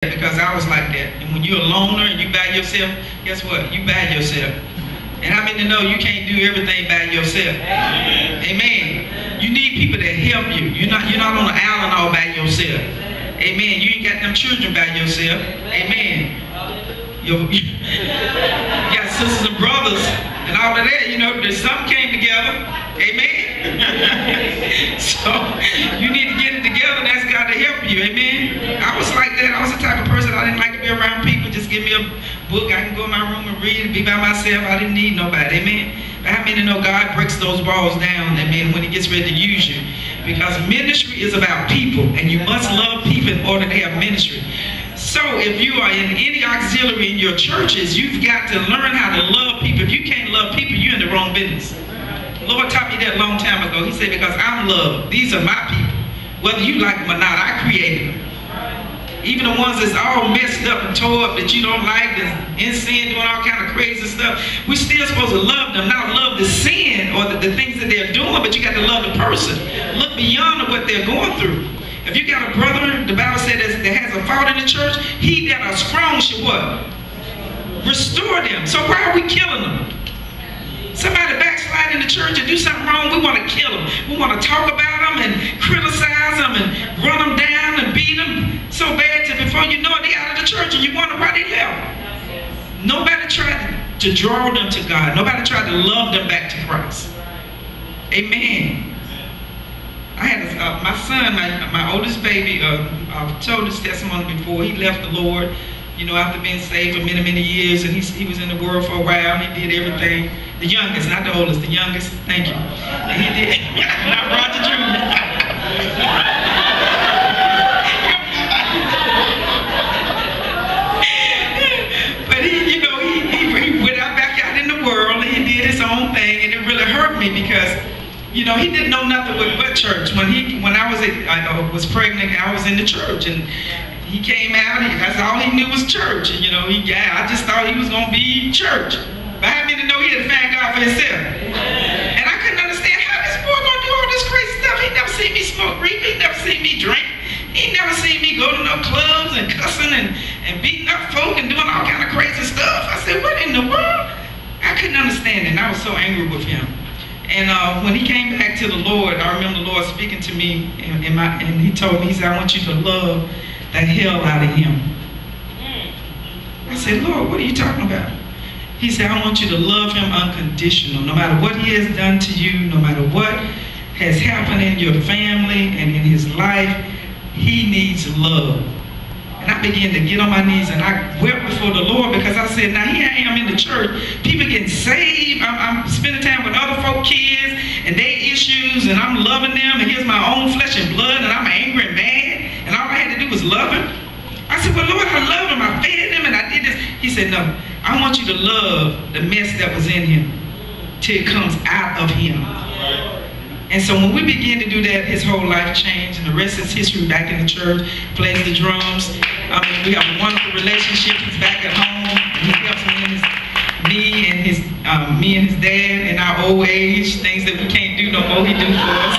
because I was like that. And when you're a loner and you by yourself, guess what? You by yourself. And I mean to know you can't do everything by yourself. Amen. Amen. You need people that help you. You're not on the island all by yourself. Amen. You ain't got them children by yourself. Amen. You got sisters and brothers and all of that. You know, something came together. Amen. So you need to get it together and ask God to help you. Amen. I was like that. I was the type of person I didn't like to be around people. Just give me a book. I can go in my room and read and be by myself. I didn't need nobody. Amen. But how many know God breaks those walls down, amen, when he gets ready to use you? Because ministry is about people, and you must love people in order to have ministry. So if you are in any auxiliary in your churches, you've got to learn how to love people. If you can't love people, you're in the wrong business. The Lord taught me that a long time ago. He said, because I'm love. These are my people. Whether you like them or not, I created them. Even the ones that's all messed up and tore up that you don't like, that's in sin, doing all kind of crazy stuff, we're still supposed to love them, not love the sin or the things that they're doing, but you got to love the person. Look beyond what they're going through. If you got a brother, the Bible said that has a fault in the church, he that are strong should what? Restore them. So why are we killing them? Somebody backslide in the church and do something wrong, we want to kill them. We want to talk about them and criticize them and run them down and beat them so bad till before you know it, they out of the church and you wonder why they left. Nobody tried to draw them to God. Nobody tried to love them back to Christ. Amen. I had my son, my oldest baby, I've told this testimony before, he left the Lord, you know, after being saved for many, many years, and he was in the world for a while, and he did everything. The youngest, not the oldest, the youngest, thank you. And he did, not Roger Jr. But he, you know, he went out back out in the world, and he did his own thing, and it really hurt me because, you know, he didn't know nothing but church. When I was pregnant, I was in the church, and he came out, that's all he knew was church. And, you know, I just thought he was going to be church. But I didn't know he had to find God for himself. And I couldn't understand how this boy going to do all this crazy stuff. He never seen me smoke reefer. He never seen me drink. He never seen me go to no clubs and cussing and beating up folk and doing all kind of crazy stuff. I said, what in the world? I couldn't understand it, and I was so angry with him. And when he came back to the Lord, I remember the Lord speaking to me, and he told me, he said, I want you to love the hell out of him. I said, Lord, what are you talking about? He said, I want you to love him unconditional. No matter what he has done to you, no matter what has happened in your family and in his life, he needs love. And I began to get on my knees and I wept before the Lord because I said, now here I am in the church, people getting saved, I'm spending time with other folk kids and their issues, and I'm loving them, and here's my own flesh and blood, and I'm angry and mad, and all I had to do was love him. I said, well, Lord, I love him, I fed him, and I did this. He said, no, I want you to love the mess that was in him till it comes out of him. And so when we begin to do that, his whole life changed, and the rest is history. Back in the church, plays the drums. I mean, we have a wonderful relationship. He's back at home. He helps me and his dad in our old age, things that we can't do no more, he do for us.